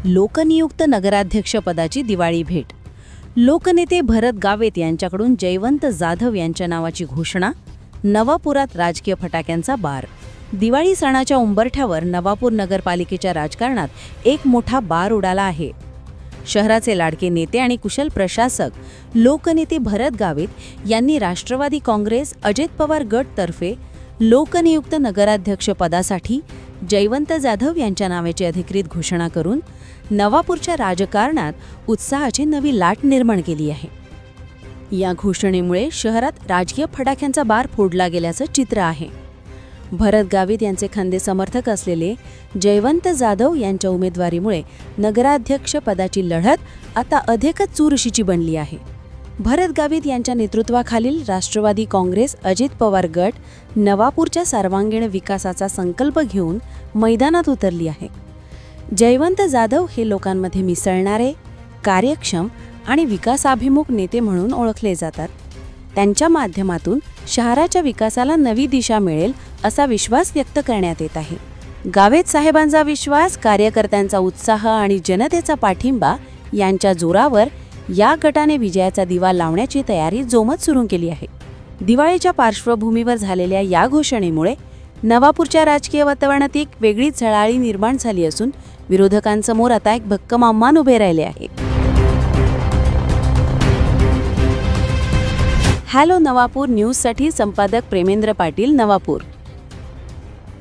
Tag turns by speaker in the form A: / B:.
A: लोकनियुक्त नगराध्यक्षपदाची दिवाळी भेट. लोकनेते भरत गावित यांच्याकडून जयवंत जाधव यांच्या नावाची घोषणा. नवापुरात राजकीय फटाक्यांचा बार. दिवाळी सणाच्या उंबरठ्यावर नवापूर नगरपालिकेच्या राजकारणात एक मोठा बार उडाला आहे. शहराचे लाडके नेते आणि कुशल प्रशासक लोकनेते भरत गावित यांनी राष्ट्रवादी काँग्रेस अजित पवार गट तर्फे लोकनियुक्त नगराध्यक्षपदासाठी जयवंत जाधव यांच्या नावाची अधिकृत घोषणा करून नवापूरच्या राजकारणात उत्साहाची नवी लाट निर्माण केली आहे. या घोषणेमुळे शहरात राजकीय फटाक्यांचा बार फोडला गेल्याचं चित्र आहे. भरत गावित यांचे खंदे समर्थक असलेले जयवंत जाधव यांच्या उमेदवारीमुळे नगराध्यक्षपदाची लढत आता अधिकच चुरशीची बनली आहे. भरत गावित यांच्या नेतृत्वाखालील राष्ट्रवादी काँग्रेस अजित पवार गट नवापूरच्या सर्वांगीण विकासाचा संकल्प घेऊन मैदानात उतरली आहे. जयवंत जाधव हे लोकांमध्ये मिसळणारे, कार्यक्षम आणि विकासाभिमुख नेते म्हणून ओळखले जातात. त्यांच्या माध्यमातून शहराच्या विकासाला नवी दिशा मिळेल असा विश्वास व्यक्त करण्यात येत आहे. गावित साहेबांचा विश्वास, कार्यकर्त्यांचा उत्साह आणि जनतेचा पाठिंबा यांच्या जोरावर या गटाने विजयाचा दिवा लावण्याची तयारी जोमात सुरू केली आहे. दिवाळीच्या पार्श्वभूमीवर झालेल्या या घोषणेमुळे नवापूरच्या राजकीय वातावरणात एक वेगळीच झळाळी निर्माण झाली असून विरोधकांसमोर आता एक भक्कम आव्हान उभे राहिले आहे. हॅलो नवापूर न्यूजसाठी संपादक प्रेमेंद्र पाटील, नवापूर.